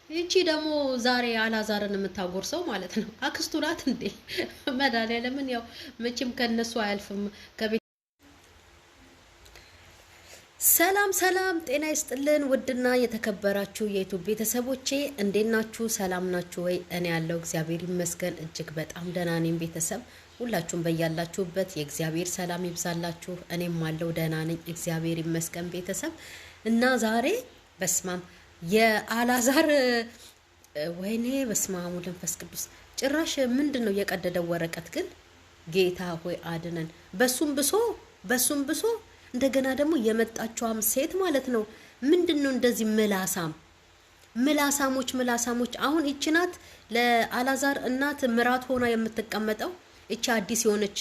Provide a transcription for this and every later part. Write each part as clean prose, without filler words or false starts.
እቺ ደግሞ ዛሬ አላዛርን የምታጎርሰው ማለት ነው አክስቱ ናት እንዴ? መድኃኒዓለምን ያው መቼም ከነሱ አያልፍም ከቤት። ሰላም ሰላም፣ ጤና ይስጥልን ውድና የተከበራችሁ የዩቲዩብ ቤተሰቦቼ እንዴት ናችሁ? ሰላም ናችሁ ወይ? እኔ ያለው እግዚአብሔር ይመስገን እጅግ በጣም ደህና ነኝ። ቤተሰብ ሁላችሁም በያላችሁበት የእግዚአብሔር ሰላም ይብዛላችሁ። እኔም አለው ደህና ነኝ እግዚአብሔር ይመስገን። ቤተሰብ እና ዛሬ በስማም የአላዛር ወይኔ በስመ አብ ወወልድ ወመንፈስ ቅዱስ ጭራሽ ምንድን ነው የቀደደው ወረቀት ግን ጌታ ሆይ አድነን። በሱም ብሶ እንደገና ደግሞ የመጣችዋም ሴት ማለት ነው ምንድን ነው እንደዚህ ምላሳሞች አሁን ይቺ ናት ለአላዛር እናት ምራት ሆና የምትቀመጠው። እቺ አዲስ የሆነች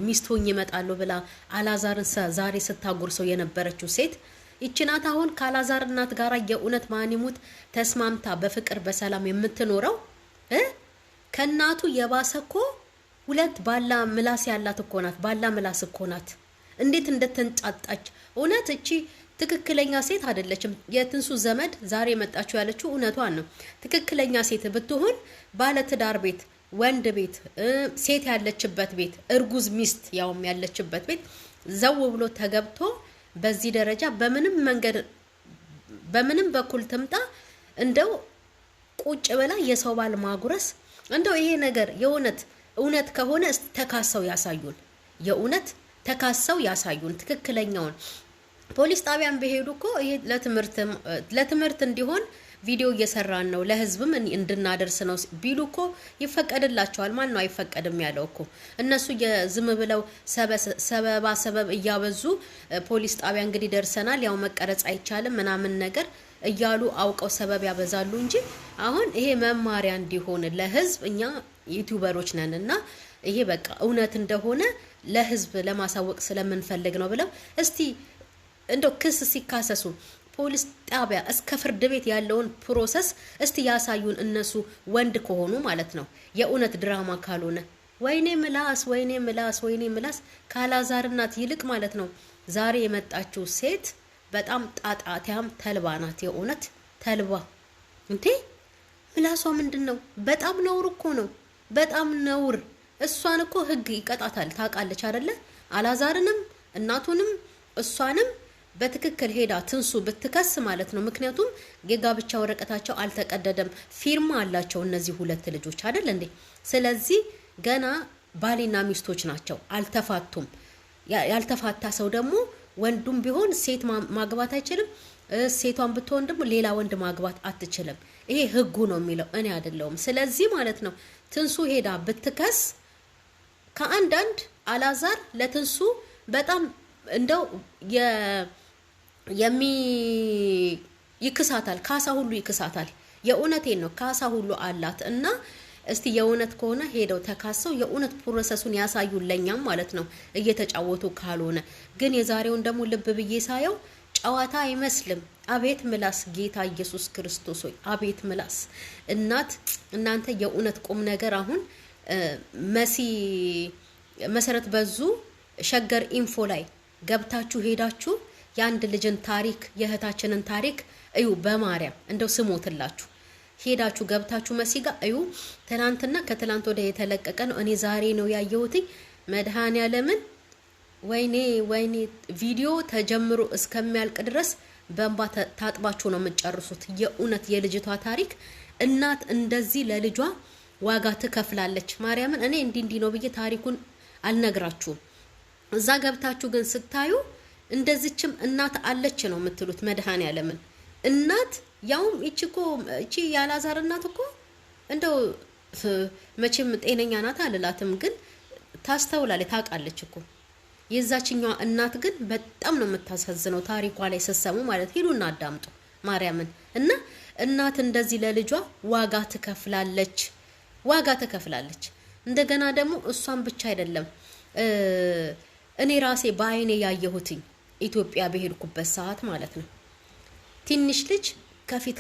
ሚስት ሆኜ እመጣለሁ ብላ አላዛርን ዛሬ ስታጎርሰው የነበረችው ሴት ይቺ ናት። አሁን ካላዛር እናት ጋራ የእውነት ማንሙት ተስማምታ በፍቅር በሰላም የምትኖረው ከናቱ የባሰኮ ሁለት ባላ ምላስ ያላት እኮ ናት። ባላ ምላስ እኮ ናት። እንዴት እንደተንጫጣች እውነት እቺ ትክክለኛ ሴት አይደለችም። የትንሱ ዘመድ ዛሬ መጣችሁ ያለችው እውነቷን ነው። ትክክለኛ ሴት ብትሆን ባለ ትዳር ቤት ወንድ ቤት ሴት ያለችበት ቤት እርጉዝ ሚስት ያውም ያለችበት ቤት ዘው ብሎ ተገብቶ በዚህ ደረጃ በምንም መንገድ በምንም በኩል ትምጣ እንደው ቁጭ ብላ የሰው ባል ማጉረስ እንደው ይሄ ነገር እውነት ከሆነ ተካሰው ያሳዩን። የእውነት ተካሰው ያሳዩን ትክክለኛውን። ፖሊስ ጣቢያን በሄዱ እኮ ይሄ ለትምህርት እንዲሆን ቪዲዮ እየሰራን ነው ለህዝብም እንድናደርስ ነው ቢሉ እኮ ይፈቀድላቸዋል። ማን ነው አይፈቀድም ያለው እኮ? እነሱ የዝም ብለው ሰበብ እያበዙ ፖሊስ ጣቢያ እንግዲህ ደርሰናል ያው መቀረጽ አይቻልም ምናምን ነገር እያሉ አውቀው ሰበብ ያበዛሉ እንጂ አሁን ይሄ መማሪያ እንዲሆን ለህዝብ እኛ ዩቲዩበሮች ነንና ይሄ በቃ እውነት እንደሆነ ለህዝብ ለማሳወቅ ስለምንፈልግ ነው ብለው እስቲ እንደው ክስ ሲካሰሱ ፖሊስ ጣቢያ እስከ ፍርድ ቤት ያለውን ፕሮሰስ እስቲ ያሳዩን እነሱ ወንድ ከሆኑ ማለት ነው። የእውነት ድራማ ካልሆነ ወይኔ ምላስ ካላዛር እናት ይልቅ ማለት ነው ዛሬ የመጣችው ሴት በጣም ጣጣቲያም ተልባ ናት። የእውነት ተልባ እንዴ ምላሷ ምንድነው? በጣም ነውር እኮ ነው። በጣም ነውር። እሷን እኮ ህግ ይቀጣታል ታውቃለች አይደለ? አላዛርንም እናቱንም እሷንም በትክክል ሄዳ ትንሱ ብትከስ ማለት ነው። ምክንያቱም የጋብቻ ወረቀታቸው አልተቀደደም፣ ፊርማ አላቸው እነዚህ ሁለት ልጆች አይደል እንዴ? ስለዚህ ገና ባሊና ሚስቶች ናቸው፣ አልተፋቱም። ያልተፋታ ሰው ደግሞ ወንዱም ቢሆን ሴት ማግባት አይችልም፣ ሴቷን ብትሆን ደግሞ ሌላ ወንድ ማግባት አትችልም። ይሄ ህጉ ነው የሚለው፣ እኔ አይደለሁም። ስለዚህ ማለት ነው ትንሱ ሄዳ ብትከስ ከአንዳንድ አላዛር ለትንሱ በጣም እንደው ይክሳታል፣ ካሳ ሁሉ ይክሳታል። የእውነቴን ነው ካሳ ሁሉ አላት። እና እስቲ የእውነት ከሆነ ሄደው ተካሰው የእውነት ፕሮሰሱን ያሳዩለኛም ማለት ነው እየተጫወቱ ካልሆነ ግን የዛሬውን ደግሞ ልብ ብዬ ሳየው ጨዋታ አይመስልም። አቤት ምላስ ጌታ ኢየሱስ ክርስቶስ ሆይ አቤት ምላስ። እናንተ የእውነት ቁም ነገር አሁን መሰረት በዙ ሸገር ኢንፎ ላይ ገብታችሁ ሄዳችሁ የአንድ ልጅን ታሪክ የእህታችንን ታሪክ እዩ። በማርያም እንደው ስሞትላችሁ ሄዳችሁ ገብታችሁ መሲጋ እዩ። ትናንትና ከትላንት ወደ የተለቀቀ ነው። እኔ ዛሬ ነው ያየሁት። መድኃኒዓለምን ወይኔ ቪዲዮ ተጀምሮ እስከሚያልቅ ድረስ በእንባ ታጥባችሁ ነው የምትጨርሱት። የእውነት የልጅቷ ታሪክ እናት እንደዚህ ለልጇ ዋጋ ትከፍላለች። ማርያምን እኔ እንዲህ ነው ብዬ ታሪኩን አልነግራችሁም። እዛ ገብታችሁ ግን ስታዩ እንደዚችም እናት አለች ነው የምትሉት። መድኃኒዓለምን እናት ያውም እቺ ያላዛር እናት እኮ እንደው መቼም ጤነኛ ናት አልላትም፣ ግን ታስተውላለች፣ ታውቃለች እኮ። የዛችኛዋ እናት ግን በጣም ነው የምታሳዝነው። ታሪኳ ላይ ስትሰሙ ማለት ሄዱና አዳምጡ ማርያምን። እና እናት እንደዚህ ለልጇ ዋጋ ትከፍላለች። እንደገና ደግሞ እሷን ብቻ አይደለም እኔ ራሴ በአይኔ ያየሁትኝ ኢትዮጵያ በሄድኩበት ሰዓት ማለት ነው። ትንሽ ልጅ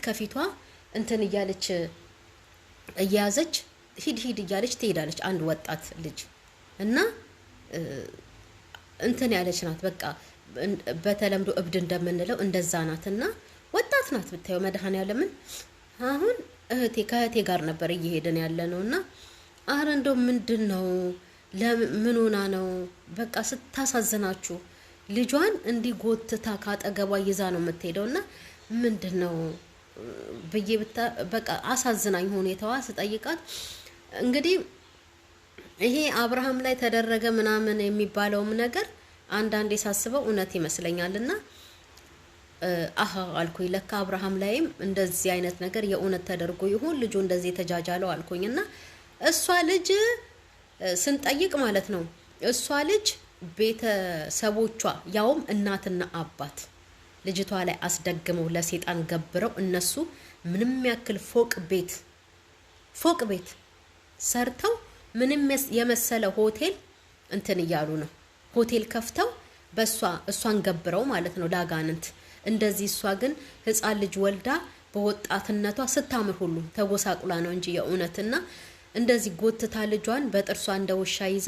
ከፊቷ እንትን እያያዘች ሂድ እያለች ትሄዳለች። አንድ ወጣት ልጅ እና እንትን ያለች ናት። በቃ በተለምዶ እብድ እንደምንለው እንደዛ ናትና ወጣት ናት ብታዩ መድኃኒዓለምን አሁን ከእህቴ ጋር ነበር እየሄድን ያለ ነውና አረ እንደው ምንድነው ለምን ሆና ነው በቃ ስታሳዝናችሁ ልጇን እንዲህ ጎትታ ካጠገቧ ይዛ ነው የምትሄደውና ምንድነው ብዬ በቃ አሳዝናኝ ሁኔታዋ ስጠይቃት እንግዲህ ይሄ አብርሃም ላይ ተደረገ ምናምን የሚባለውም ነገር አንዳንዴ ሳስበው እውነት ይመስለኛልና አሃ አልኩኝ ለካ አብርሃም ላይም እንደዚህ አይነት ነገር የእውነት ተደርጎ ይሁን ልጁ እንደዚህ ተጃጃለው አልኩኝና እሷ ልጅ ስንጠይቅ ማለት ነው እሷ ልጅ ቤተሰቦቿ ያውም እናትና አባት ልጅቷ ላይ አስደግመው ለሰይጣን ገብረው እነሱ ምንም ያክል ፎቅ ቤት ሰርተው ምንም የመሰለ ሆቴል እንትን እያሉ ነው ሆቴል ከፍተው እሷን ገብረው ማለት ነው ላጋንንት እንደዚህ እሷ ግን ህፃን ልጅ ወልዳ በወጣትነቷ ስታምር ሁሉ ተጎሳቁላ ነው እንጂ የእውነትና እንደዚህ ጎትታ ልጇን በጥርሷ እንደውሻ ይዛ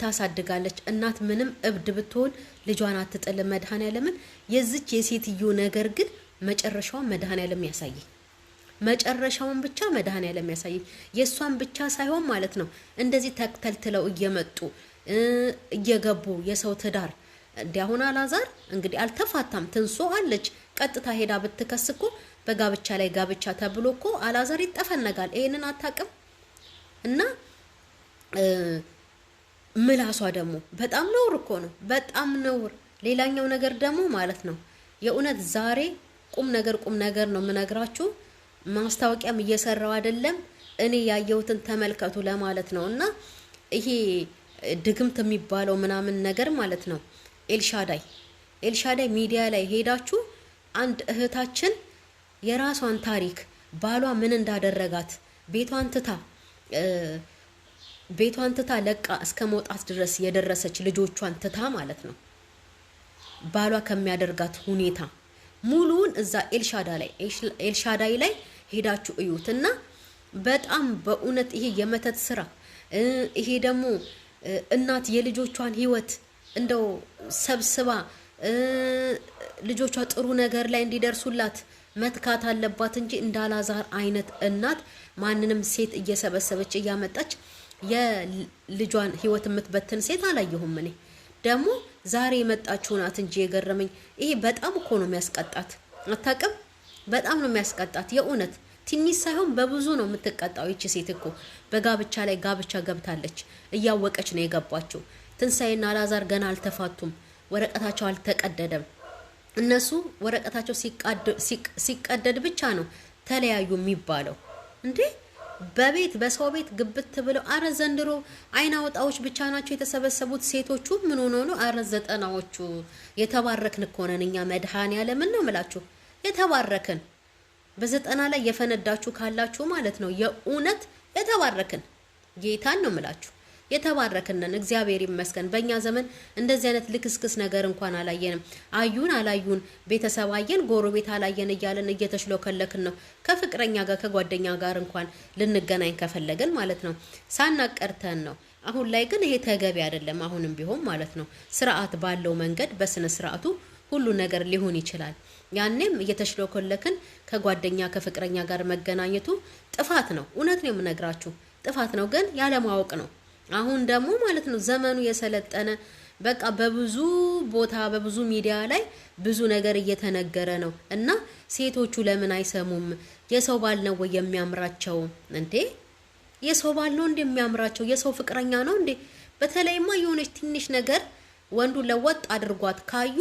ታሳድጋለች እናት ምንም እብድ ብትሆን ልጇን አትጥል መድኃኔዓለምን የዚች የሴትዮ ነገር ግን መጨረሻው መድኃኔዓለም ያሳይ መጨረሻውን ብቻ መድኃኔዓለም ያሳይ የሷን ብቻ ሳይሆን ማለት ነው እንደዚህ ተክተልትለው እየመጡ እየገቡ የሰው ትዳር እንዲያሁን አላዛር እንግዲህ አልተፋታም ትንሶ አለች ቀጥታ ሄዳ ብትከስኩ በጋብቻ ላይ ጋብቻ ተብሎኮ አላዛር ይጠፈነጋል ይሄንን አታቅም እና ምላሷ ደግሞ በጣም ነውር እኮ ነው በጣም ነውር ሌላኛው ነገር ደግሞ ማለት ነው የእውነት ዛሬ ቁም ነገር ነው ምነግራችሁ ማስታወቂያም እየሰራው አይደለም እኔ ያየሁትን ተመልከቱ ለማለት ነውና ይሄ ድግምት የሚባለው ምናምን ነገር ማለት ነው ኤልሻዳይ ሚዲያ ላይ ሄዳችሁ አንድ እህታችን የራሷን ታሪክ ባሏ ምን እንዳደረጋት ቤቷን ትታ ለቃ እስከ መውጣት ድረስ የደረሰች ልጆቿን ትታ ማለት ነው ባሏ ከሚያደርጋት ሁኔታ ሙሉውን እዛ ኤልሻዳይ ላይ ሄዳችሁ እዩትና በጣም በእውነት ይሄ የመተት ስራ ይሄ ደግሞ እናት የልጆቿን ህይወት እንደው ሰብስባ ልጆቿ ጥሩ ነገር ላይ እንዲደርሱላት መትካት አለባት እንጂ እንዳላዛር አይነት እናት ማንንም ሴት እየሰበሰበች እያመጣች የልጇን ህይወት የምትበትን ሴት አላየሁም እኔ ደግሞ ዛሬ የመጣችው ናት እንጂ የገረመኝ ይሄ በጣም እኮ ነው የሚያስቀጣት አታውቅም በጣም ነው የሚያስቀጣት የእውነት ትንሽ ሳይሆን በብዙ ነው የምትቀጣው እቺ ሴት እኮ በጋብቻ ላይ ጋብቻ ገብታለች እያወቀች ነው የገባችው ትንሳኤና አላዛር ገና አልተፋቱም ወረቀታቸው አልተቀደደም እነሱ ወረቀታቸው ሲቀደድ ብቻ ነው ተለያዩ የሚባለው እንዴ በሰው ቤት ግብት ብለው አረ ዘንድሮ አይና ወጣዎች ብቻ ናቸው የተሰበሰቡት ሴቶቹ ምን ሆኖ ነው አረ ዘጠናዎቹ የተባረክን እኮ ነን እኛ መድኃኔዓለም ነው የምላችሁ የተባረክን በዘጠና ላይ የፈነዳችሁ ካላችሁ ማለት ነው የእውነት የተባረክን ጌታን ነው የምላችሁ የተባረክነን እግዚአብሔር ይመስገን በእኛ ዘመን እንደዚህ አይነት ልክስክስ ነገር እንኳን አላየንም አላዩን ቤተሰብ አየን ጎረቤት አላየን እያለን እየተሽሎከለክን ነው ከፍቅረኛ ጋር ከጓደኛ ጋር እንኳን ልንገናኝ ከፈለገን ማለት ነው ሳናቀርተን ነው አሁን ላይ ግን ይሄ ተገቢ አይደለም አሁንም ቢሆን ማለት ነው ስርዓት ባለው መንገድ በስነ ስርዓቱ ሁሉ ነገር ሊሆን ይችላል ያንንም እየተሽሎከለክን ከጓደኛ ከፍቅረኛ ጋር መገናኘቱ ጥፋት ነው እውነት ነው የምነግራችሁ ጥፋት ነው ግን ያለ ማወቅ ነው አሁን ደግሞ ማለት ነው ዘመኑ የሰለጠነ በቃ በብዙ ቦታ በብዙ ሚዲያ ላይ ብዙ ነገር እየተነገረ ነው እና ሴቶቹ ለምን አይሰሙም የሰው ባል ነው ወይ የሚያምራቸው እንዴ የሰው ባል ነው እንዴ የሚያምራቸው የሰው ፍቅረኛ ነው እንዴ በተለይማ የሆነች ትንሽ ነገር ወንዱ ለወጥ አድርጓት ካዩ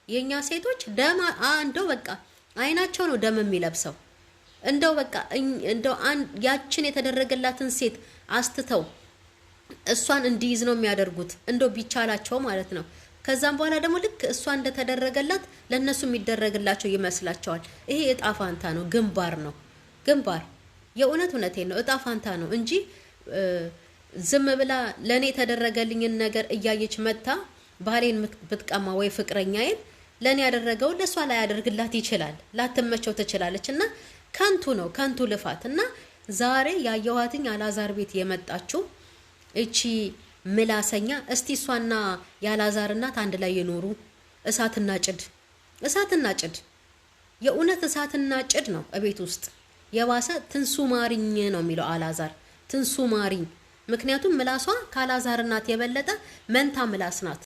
የኛ ሴቶች ደም እንደው በቃ አይናቸው ነው ደም የሚለብሰው እንደው በቃ እንደው ያችን የተደረገላትን ሴት አስተተው እሷን እንዲይዝ ነው የሚያደርጉት እንደው ቢቻላቸው ማለት ነው ከዛም በኋላ ደግሞ ልክ እሷ እንደተደረገላት ለነሱ የሚደረግላቸው ይመስላቸዋል ይሄ እጣ ፋንታ ነው ግንባር የእውነቴን ነው እጣ ፋንታ ነው እንጂ ዝም ብላ ለኔ ተደረገልኝን ነገር እያየች መጣ ባሌን ብትቀማ ወይ ፍቅረኛዬን ለኔ ያደረገው ለሷ ላይ ያደርግላት ይችላል ላትመቸው ትችላለችና ከንቱ ልፋትና ዛሬ ያየዋትኝ አላዛር ቤት የመጣችው እቺ ምላሰኛ እስቲ እሷና ያላዛር እናት አንድ ላይ የኖሩ እሳትና ጭድ የእውነት እሳትና ጭድ ነው እቤት ውስጥ የባሰ ትንሱ ማሪኝ ነው የሚለው አላዛር። ትንሱ ማሪኝ። ምክንያቱም ምላሷ ካላዛር እናት የበለጠ መንታ ምላስ ናት።